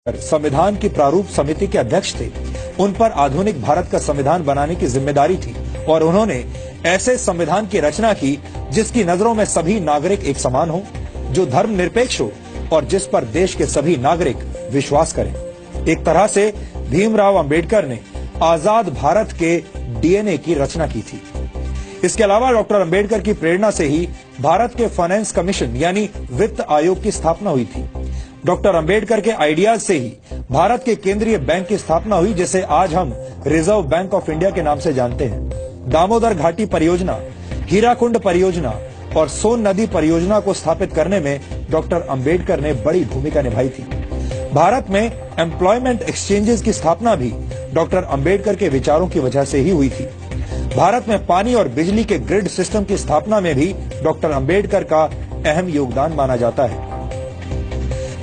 संविधान की प्रारूप समिति के अध्यक्ष थे। उन पर आधुनिक भारत का संविधान बनाने की जिम्मेदारी थी और उन्होंने ऐसे संविधान की रचना की जिसकी नजरों में सभी नागरिक एक समान हो, जो धर्मनिरपेक्ष हो और जिस पर देश के सभी नागरिक विश्वास करें। एक तरह से भीमराव अंबेडकर ने आजाद भारत के डीएनए की रचना की थी। इसके अलावा डॉक्टर अंबेडकर की प्रेरणा से ही भारत के फाइनेंस कमीशन यानी वित्त आयोग की स्थापना हुई थी। डॉक्टर अंबेडकर के आइडियाज से ही भारत के केंद्रीय बैंक की स्थापना हुई, जिसे आज हम रिजर्व बैंक ऑफ इंडिया के नाम से जानते हैं। दामोदर घाटी परियोजना, हीराकुंड परियोजना और सोन नदी परियोजना को स्थापित करने में डॉक्टर अंबेडकर ने बड़ी भूमिका निभाई थी। भारत में एम्प्लॉयमेंट एक्सचेंजेस की स्थापना भी डॉक्टर अंबेडकर के विचारों की वजह से ही हुई थी। भारत में पानी और बिजली के ग्रिड सिस्टम की स्थापना में भी डॉक्टर अंबेडकर का अहम योगदान माना जाता है।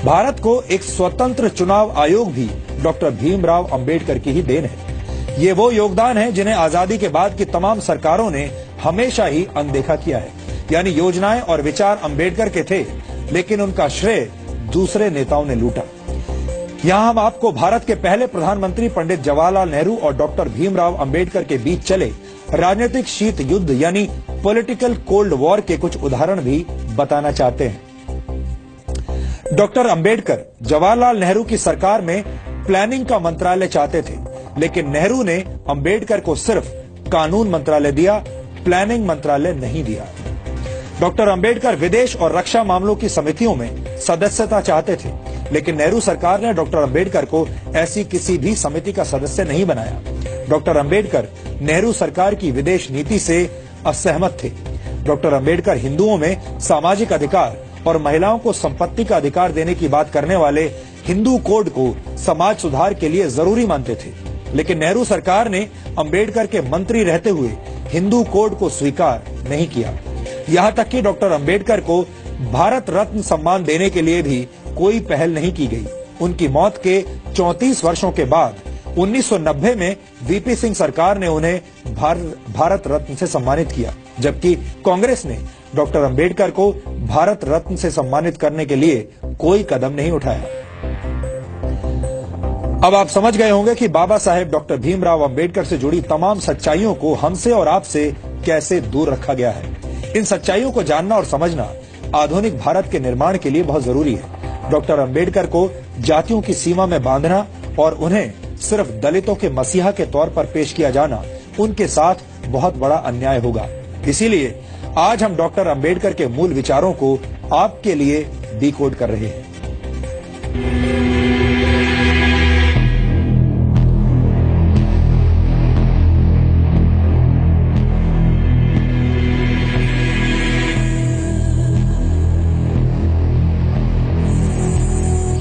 भारत को एक स्वतंत्र चुनाव आयोग भी डॉक्टर भीमराव अंबेडकर की ही देन है। ये वो योगदान है जिन्हें आजादी के बाद की तमाम सरकारों ने हमेशा ही अनदेखा किया है। यानी योजनाएं और विचार अंबेडकर के थे, लेकिन उनका श्रेय दूसरे नेताओं ने लूटा। यहां हम आपको भारत के पहले प्रधानमंत्री पंडित जवाहरलाल नेहरू और डॉक्टर भीमराव अंबेडकर के बीच चले राजनीतिक शीत युद्ध यानी पॉलिटिकल कोल्ड वॉर के कुछ उदाहरण भी बताना चाहते हैं। डॉक्टर अंबेडकर जवाहरलाल नेहरू की सरकार में प्लानिंग का मंत्रालय चाहते थे, लेकिन नेहरू ने अंबेडकर को सिर्फ कानून मंत्रालय दिया, प्लानिंग मंत्रालय नहीं दिया। डॉक्टर अंबेडकर विदेश और रक्षा मामलों की समितियों में सदस्यता चाहते थे, लेकिन नेहरू सरकार ने डॉक्टर अंबेडकर को ऐसी किसी भी समिति का सदस्य नहीं बनाया। डॉक्टर अंबेडकर नेहरू सरकार की विदेश नीति से असहमत थे। डॉक्टर अंबेडकर हिंदुओं में सामाजिक अधिकार और महिलाओं को संपत्ति का अधिकार देने की बात करने वाले हिंदू कोड को समाज सुधार के लिए जरूरी मानते थे, लेकिन नेहरू सरकार ने अंबेडकर के मंत्री रहते हुए हिंदू कोड को स्वीकार नहीं किया। यहां तक कि डॉक्टर अंबेडकर को भारत रत्न सम्मान देने के लिए भी कोई पहल नहीं की गई। उनकी मौत के 34 वर्षों के बाद 1990 में वीपी सिंह सरकार ने उन्हें भारत रत्न से सम्मानित किया, जबकि कांग्रेस ने डॉक्टर अंबेडकर को भारत रत्न से सम्मानित करने के लिए कोई कदम नहीं उठाया। अब आप समझ गए होंगे कि बाबा साहेब डॉक्टर भीमराव अंबेडकर से जुड़ी तमाम सच्चाइयों को हमसे और आपसे कैसे दूर रखा गया है। इन सच्चाइयों को जानना और समझना आधुनिक भारत के निर्माण के लिए बहुत जरूरी है। डॉक्टर अंबेडकर को जातियों की सीमा में बांधना और उन्हें सिर्फ दलितों के मसीहा के तौर पर पेश किया जाना उनके साथ बहुत बड़ा अन्याय होगा। इसीलिए आज हम डॉक्टर अंबेडकर के मूल विचारों को आपके लिए डिकोड कर रहे हैं।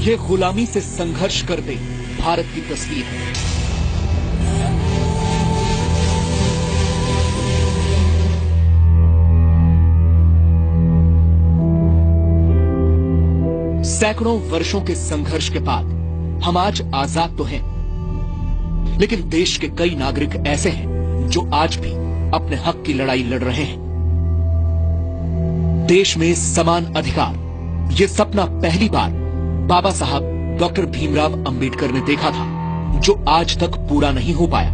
ये गुलामी से संघर्ष करते भारत की तस्वीर है। सैकड़ों वर्षों के संघर्ष के बाद हम आज आजाद तो हैं, लेकिन देश के कई नागरिक ऐसे हैं जो आज भी अपने हक की लड़ाई लड़ रहे हैं। देश में समान अधिकार, ये सपना पहली बार बाबा साहब डॉक्टर भीमराव अंबेडकर ने देखा था, जो आज तक पूरा नहीं हो पाया।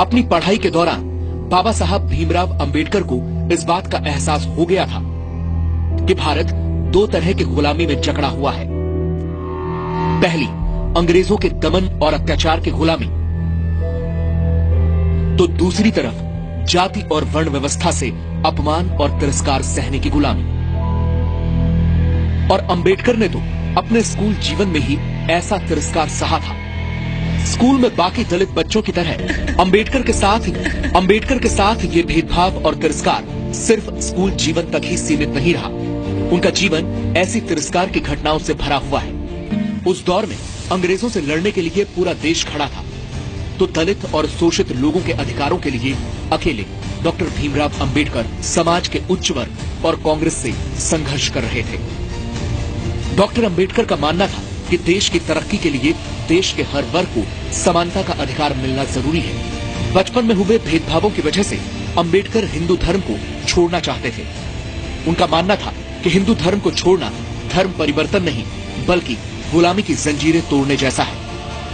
अपनी पढ़ाई के दौरान बाबा साहब भीमराव अंबेडकर को इस बात का एहसास हो गया था कि भारत दो तरह की गुलामी में जकड़ा हुआ है। पहली, अंग्रेजों के दमन और अत्याचार की गुलामी, तो दूसरी तरफ जाति और वर्ण व्यवस्था से अपमान और तिरस्कार सहने की गुलामी। और अंबेडकर ने तो अपने स्कूल जीवन में ही ऐसा तिरस्कार सहा था। स्कूल में बाकी दलित बच्चों की तरह अंबेडकर के साथ ये भेदभाव और तिरस्कार सिर्फ स्कूल जीवन तक ही सीमित नहीं रहा। उनका जीवन ऐसी तिरस्कार की घटनाओं से भरा हुआ है। उस दौर में अंग्रेजों से लड़ने के लिए पूरा देश खड़ा था, तो दलित और शोषित लोगों के अधिकारों के लिए अकेले डॉक्टर भीमराव अंबेडकर समाज के उच्च वर्ग और कांग्रेस से संघर्ष कर रहे थे। डॉक्टर अंबेडकर का मानना था कि देश की तरक्की के लिए देश के हर वर्ग को समानता का अधिकार मिलना जरूरी है। बचपन में हुए भेदभावों की वजह से अंबेडकर हिंदू धर्म को छोड़ना चाहते थे। उनका मानना था कि हिंदू धर्म को छोड़ना धर्म परिवर्तन नहीं बल्कि गुलामी की जंजीरें तोड़ने जैसा है।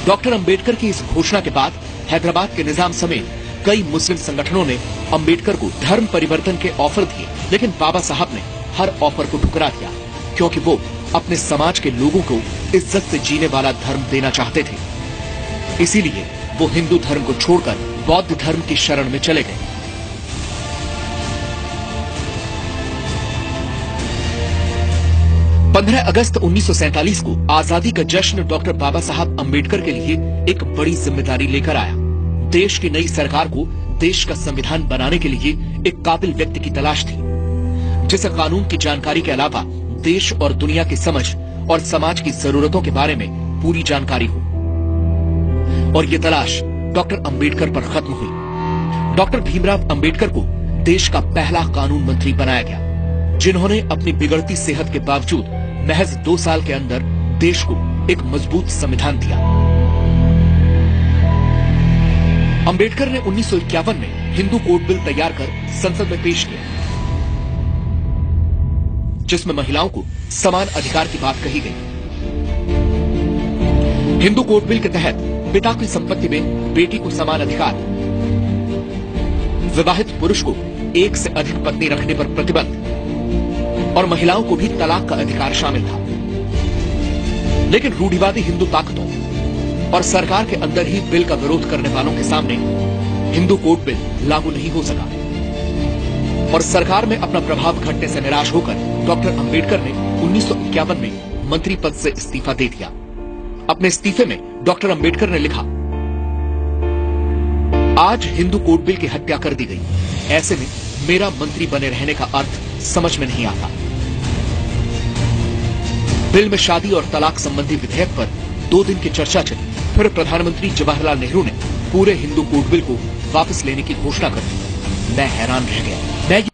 डॉक्टर अंबेडकर की इस घोषणा के बाद हैदराबाद के निजाम समेत कई मुस्लिम संगठनों ने अंबेडकर को धर्म परिवर्तन के ऑफर दिए, लेकिन बाबा साहब ने हर ऑफर को ठुकरा दिया, क्योंकि वो अपने समाज के लोगों को इज्जत से जीने वाला धर्म देना चाहते थे। इसीलिए वो हिंदू धर्म को छोड़कर बौद्ध धर्म की शरण में चले गए। पंद्रह अगस्त 1947 को आजादी का जश्न डॉक्टर बाबा साहब अंबेडकर के लिए एक बड़ी जिम्मेदारी लेकर आया। देश की नई सरकार को देश का संविधान बनाने के लिए एक काबिल व्यक्ति की तलाश थी, जिसे कानून की जानकारी के अलावा देश और दुनिया की समझ और समाज की जरूरतों के बारे में पूरी जानकारी हो। और ये तलाश डॉक्टर अंबेडकर पर खत्म हुई। डॉक्टर भीमराव अंबेडकर को देश का पहला कानून मंत्री बनाया गया, जिन्होंने अपनी बिगड़ती सेहत के बावजूद महज 2 साल के अंदर देश को एक मजबूत संविधान दिया। अंबेडकर ने 1951 में हिंदू कोड बिल तैयार कर संसद में पेश किया, जिसमें महिलाओं को समान अधिकार की बात कही गई। हिंदू कोड बिल के तहत पिता की संपत्ति में बेटी को समान अधिकार, विवाहित पुरुष को एक से अधिक पत्नी रखने पर प्रतिबंध और महिलाओं को भी तलाक का अधिकार शामिल था। लेकिन रूढ़िवादी हिंदू ताकतों और सरकार के अंदर ही बिल का विरोध करने वालों के सामने हिंदू कोड बिल लागू नहीं हो सका और सरकार में अपना प्रभाव घटने से निराश होकर डॉक्टर अंबेडकर ने 1951 में मंत्री पद से इस्तीफा दे दिया। अपने इस्तीफे में डॉक्टर अंबेडकर ने लिखा, आज हिंदू कोड बिल की हत्या कर दी गई, ऐसे में मेरा मंत्री बने रहने का अर्थ समझ में नहीं आता। बिल में शादी और तलाक संबंधी विधेयक पर 2 दिन की चर्चा चली, फिर प्रधानमंत्री जवाहरलाल नेहरू ने पूरे हिंदू कोड बिल को वापस लेने की घोषणा कर दी। मैं हैरान रह गया।